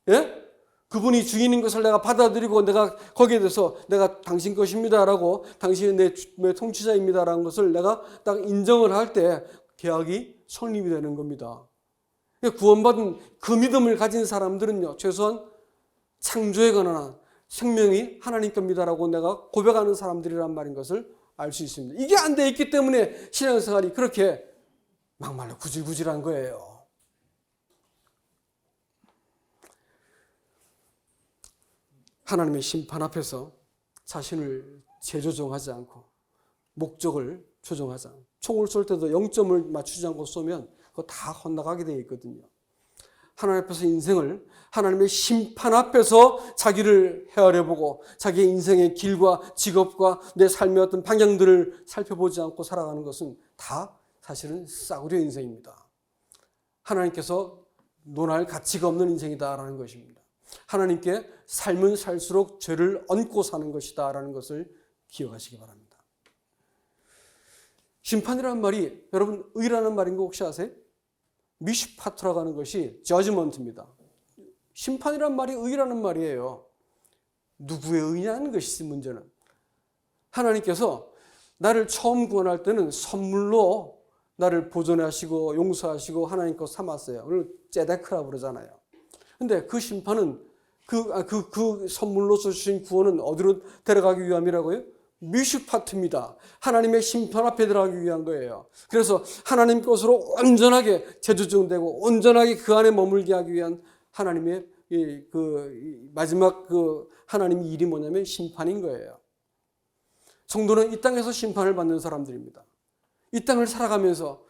예? 그분이 주인인 것을 내가 받아들이고 내가 거기에 대해서 내가 당신 것입니다라고, 당신이 내 통치자입니다라는 것을 내가 딱 인정을 할 때 계약이 성립이 되는 겁니다. 구원받은 그 믿음을 가진 사람들은요, 최소한 창조에 관한 생명이 하나님 겁니다라고 내가 고백하는 사람들이란 말인 것을 알 수 있습니다. 이게 안 돼 있기 때문에 신앙생활이 그렇게 막말로 구질구질한 거예요. 하나님의 심판 앞에서 자신을 재조정하지 않고 목적을 조정하지 않고, 총을 쏠 때도 0점을 맞추지 않고 쏘면 그거 다 헛나가게 되어 있거든요. 하나님 앞에서 인생을 하나님의 심판 앞에서 자기를 헤아려보고 자기의 인생의 길과 직업과 내 삶의 어떤 방향들을 살펴보지 않고 살아가는 것은 다 사실은 싸구려 인생입니다. 하나님께서 논할 가치가 없는 인생이다라는 것입니다. 하나님께 삶은 살수록 죄를 얹고 사는 것이다라는 것을 기억하시기 바랍니다. 심판이라는 말이 여러분 의라는 말인 거 혹시 아세요? 미슈파트라고 하는 것이 저지먼트입니다. 심판이란 말이 의라는 말이에요. 누구의 의냐는 것이지 문제는. 하나님께서 나를 처음 구원할 때는 선물로 나를 보존하시고 용서하시고 하나님 것 삼았어요. 오늘 제데크라 부르잖아요. 근데 그 심판은 그 선물로서 주신 구원은 어디로 데려가기 위함이라고요? 미슈파트입니다. 하나님의 심판 앞에 들어가기 위한 거예요. 그래서 하나님 것으로 온전하게 재조정되고 온전하게 그 안에 머물게 하기 위한 하나님의 마지막 하나님의 일이 뭐냐면 심판인 거예요. 성도는 이 땅에서 심판을 받는 사람들입니다. 이 땅을 살아가면서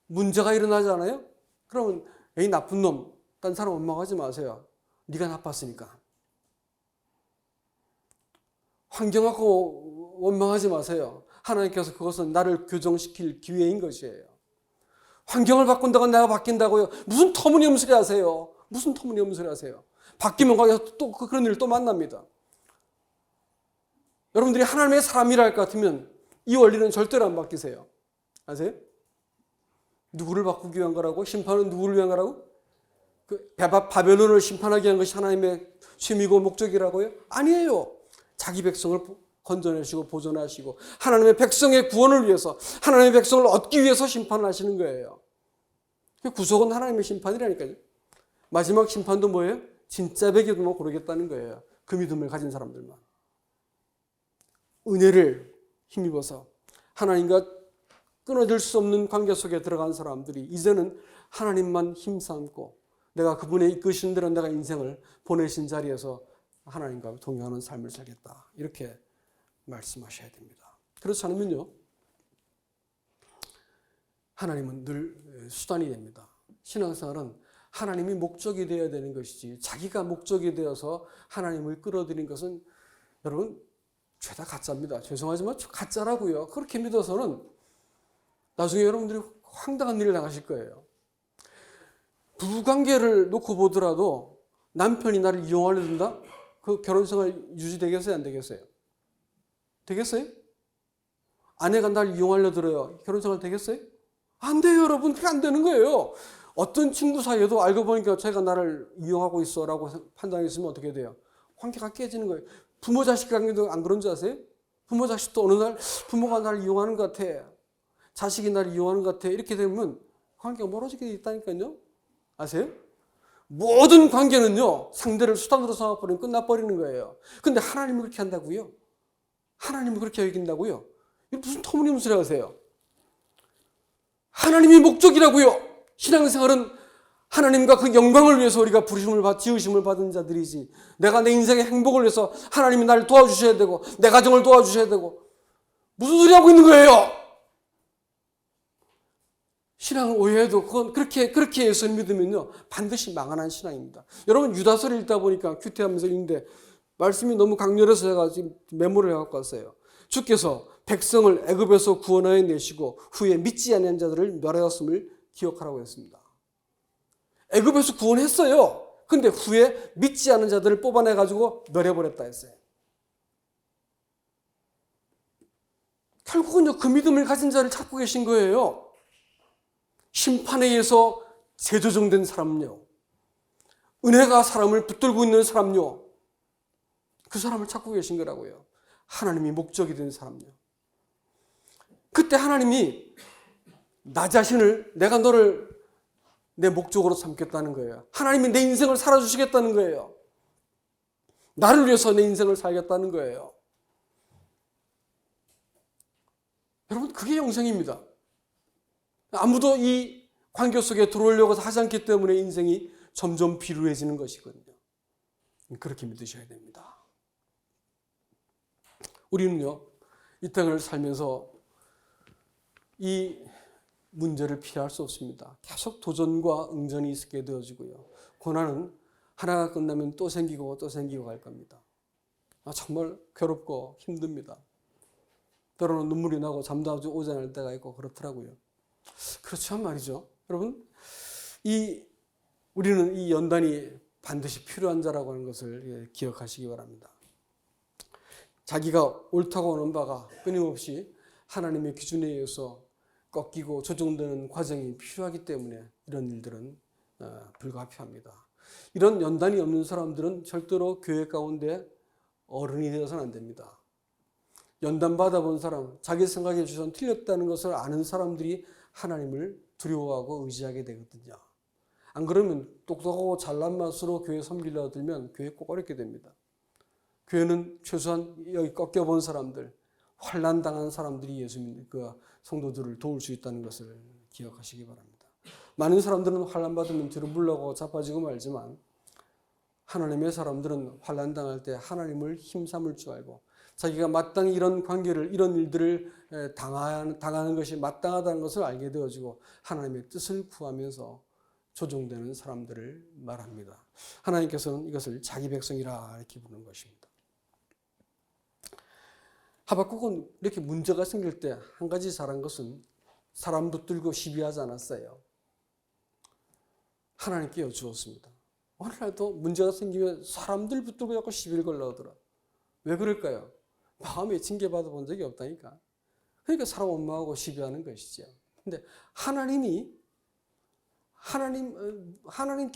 문제가 일어나잖아요. 그러면 에이 나쁜 놈, 딴 사람 원망하지 마세요. 네가 나빴으니까. 환경하고 원망하지 마세요. 하나님께서 그것은 나를 교정시킬 기회인 것이에요. 환경을 바꾼다고 내가 바뀐다고요? 무슨 터무니없는 소리 하세요? 무슨 터무니없는 소리 하세요? 바뀌면 거기서 또 그런 일을 또 만납니다. 여러분들이 하나님의 사람이라 할 것 같으면 이 원리는 절대로 안 바뀌세요. 아세요? 누구를 바꾸기 위한 거라고? 심판은 누구를 위한 거라고? 바벨론을 심판하기 위한 것이 하나님의 쉼이고 목적이라고요? 아니에요. 자기 백성을 건져내시고 보존하시고 하나님의 백성의 구원을 위해서, 하나님의 백성을 얻기 위해서 심판을 하시는 거예요. 구속은 하나님의 심판이라니까요. 마지막 심판도 뭐예요? 진짜 베개도만 고르겠다는 거예요. 그 믿음을 가진 사람들만. 은혜를 힘입어서 하나님과 끊어질 수 없는 관계 속에 들어간 사람들이 이제는 하나님만 힘삼고 내가 그분의 이끄시는 대로 내가 인생을 보내신 자리에서 하나님과 동행하는 삶을 살겠다. 이렇게 말씀하셔야 됩니다. 그렇지 않으면요, 하나님은 늘 수단이 됩니다. 신앙생활은 하나님이 목적이 되어야 되는 것이지 자기가 목적이 되어서 하나님을 끌어들인 것은 여러분 죄다 가짜입니다. 죄송하지만 가짜라고요. 그렇게 믿어서는 나중에 여러분들이 황당한 일을 당하실 거예요. 부부관계를 놓고 보더라도 남편이 나를 이용하려 든다? 그 결혼생활 유지되겠어요? 안 되겠어요? 되겠어요? 아내가 날 이용하려 들어요. 결혼생활 되겠어요? 안 돼요, 여러분. 그게 안 되는 거예요. 어떤 친구 사이에도 알고 보니까 제가 나를 이용하고 있어 라고 판단했으면 어떻게 돼요? 관계가 깨지는 거예요. 부모 자식 관계도 안 그런 줄 아세요? 부모 자식도 어느 날 부모가 나를 이용하는 것 같아. 자식이 나를 이용하는 것 같아. 이렇게 되면 관계가 멀어지게 있다니까요. 아세요? 모든 관계는요, 상대를 수단으로 삼아버리면 끝나버리는 거예요. 근데 하나님은 그렇게 한다고요? 하나님은 그렇게 여긴다고요? 이게 무슨 터무니없는 소리 하세요? 하나님이 목적이라고요. 신앙생활은 하나님과 그 영광을 위해서 우리가 지으심을 받은 자들이지, 내가 내 인생의 행복을 위해서 하나님이 나를 도와주셔야 되고 내 가정을 도와주셔야 되고, 무슨 소리 하고 있는 거예요? 신앙을 오해해도 그건 그렇게 예수를 믿으면요 반드시 망하는 신앙입니다. 여러분 유다서를 읽다 보니까 큐티하면서 읽는데 말씀이 너무 강렬해서 제가 지금 메모를 해갖고 왔어요. 주께서 백성을 애굽에서 구원하여 내시고 후에 믿지 않는 자들을 멸하였음을 기억하라고 했습니다. 애굽에서 구원했어요. 근데 후에 믿지 않는 자들을 뽑아내가지고 멸해버렸다 했어요. 결국은요 그 믿음을 가진 자를 찾고 계신 거예요. 심판에 의해서 재조정된 사람요, 은혜가 사람을 붙들고 있는 사람요, 그 사람을 찾고 계신 거라고요. 하나님이 목적이 된 사람요. 그때 하나님이 나 자신을, 내가 너를 내 목적으로 삼겠다는 거예요. 하나님이 내 인생을 살아주시겠다는 거예요. 나를 위해서 내 인생을 살겠다는 거예요. 여러분 그게 영생입니다. 아무도 이 관계 속에 들어오려고 하지 않기 때문에 인생이 점점 비루해지는 것이거든요. 그렇게 믿으셔야 됩니다. 우리는요, 이 땅을 살면서 이 문제를 피할 수 없습니다. 계속 도전과 응전이 있게 되어지고요. 고난은 하나가 끝나면 또 생기고 또 생기고 갈 겁니다. 정말 괴롭고 힘듭니다. 때로는 눈물이 나고 잠도 오지 않을 때가 있고 그렇더라고요. 그렇지만 말이죠. 여러분, 우리는 이 연단이 반드시 필요한 자라고 하는 것을 기억하시기 바랍니다. 자기가 옳다고 하는 바가 끊임없이 하나님의 기준에 의해서 꺾이고 조정되는 과정이 필요하기 때문에 이런 일들은 불가피합니다. 이런 연단이 없는 사람들은 절대로 교회 가운데 어른이 되어서는 안 됩니다. 연단 받아본 사람, 자기 생각에 주선 틀렸다는 것을 아는 사람들이 하나님을 두려워하고 의지하게 되거든요. 안 그러면 똑똑하고 잘난 맛으로 교회 섬기려 들면 교회 꼭 어렵게 됩니다. 교회는 최소한 여기 꺾여본 사람들, 환난 당한 사람들이 예수님 그 성도들을 도울 수 있다는 것을 기억하시기 바랍니다. 많은 사람들은 환난 받으면 뒤로 물러가고 자빠지고 말지만 하나님의 사람들은 환난 당할 때 하나님을 힘삼을 줄 알고 자기가 마땅히 이런 관계를, 이런 일들을 당하는 것이 마땅하다는 것을 알게 되어지고 하나님의 뜻을 구하면서 조종되는 사람들을 말합니다. 하나님께서는 이것을 자기 백성이라 이렇게 부르는 것입니다. 하박국은 이렇게 문제가 생길 때 한 가지 잘한 것은 사람 붙들고 시비하지 않았어요. 하나님께 여쭈었습니다. 오늘날도 문제가 생기면 사람들 붙들고 자꾸 시비를 걸러오더라. 왜 그럴까요? 마음에 징계받아 본 적이 없다니까. 그러니까 사람 원망하고 시비하는 것이죠. 근데 하나님께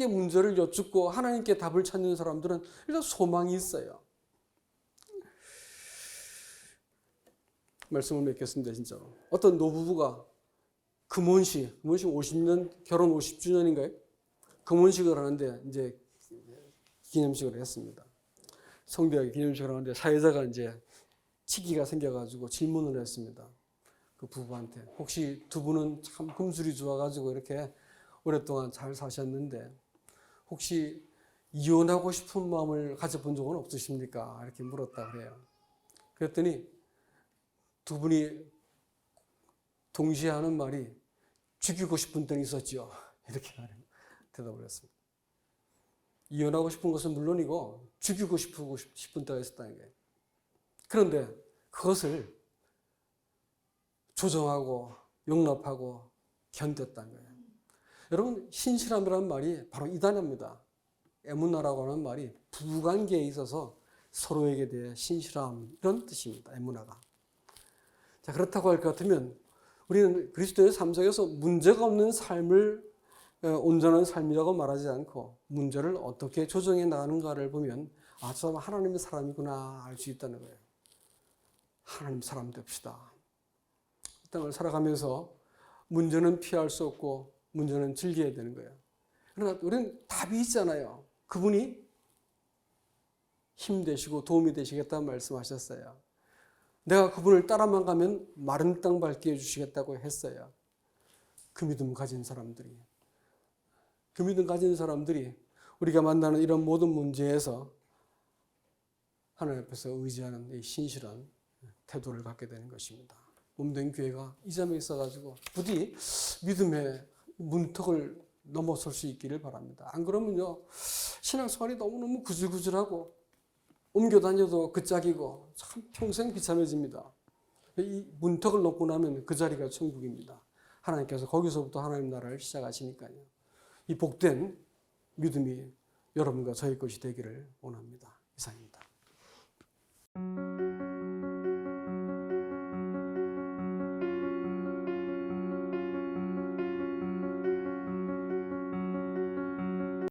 문제를 여쭙고 하나님께 답을 찾는 사람들은 일단 소망이 있어요. 말씀을 맺겠습니다, 진짜로. 어떤 노부부가 금혼식 50년, 결혼 50주년인가요? 금혼식을 하는데 이제 기념식을 했습니다. 성대하게 기념식을 하는데 사회자가 이제 치기가 생겨가지고 질문을 했습니다. 그 부부한테 혹시 두 분은 참 금술이 좋아가지고 이렇게 오랫동안 잘 사셨는데 혹시 이혼하고 싶은 마음을 가져본 적은 없으십니까? 이렇게 물었다 그래요. 그랬더니 두 분이 동시에 하는 말이 죽이고 싶은 때는 있었죠. 이렇게 대답을 했습니다. 이혼하고 싶은 것은 물론이고 죽이고 싶은 때가 있었다는 거예요. 그런데 그것을 조정하고 용납하고 견뎠다는 거예요. 여러분, 신실함이라는 말이 바로 이 단어입니다. 에무나라고 하는 말이 부부관계에 있어서 서로에게 대해 신실함, 이런 뜻입니다. 에무나가. 자, 그렇다고 할 것 같으면 우리는 그리스도의 삶 속에서 문제가 없는 삶을 온전한 삶이라고 말하지 않고 문제를 어떻게 조정해 나가는가를 보면 아, 저 사람 하나님의 사람이구나 알 수 있다는 거예요. 하나님 사람 됩시다. 이 땅을 살아가면서 문제는 피할 수 없고 문제는 즐겨야 되는 거예요. 그러나 우리는 답이 있잖아요. 그분이 힘 되시고 도움이 되시겠다는 말씀하셨어요. 내가 그분을 따라만 가면 마른 땅 밟게 해주시겠다고 했어요. 그 믿음 가진 사람들이. 그 믿음 가진 사람들이 우리가 만나는 이런 모든 문제에서 하나님 앞에서 의지하는 이 신실한 태도를 갖게 되는 것입니다. 몸된 교회가 이 점에 있어가지고 부디 믿음의 문턱을 넘어설 수 있기를 바랍니다. 안 그러면요, 신앙생활이 너무너무 구질구질하고 옮겨 다녀도 그 짝이고 참 평생 비참해집니다. 이 문턱을 넘고 나면 그 자리가 천국입니다. 하나님께서 거기서부터 하나님 나라를 시작하시니까요. 이 복된 믿음이 여러분과 저의 것이 되기를 원합니다. 이상입니다.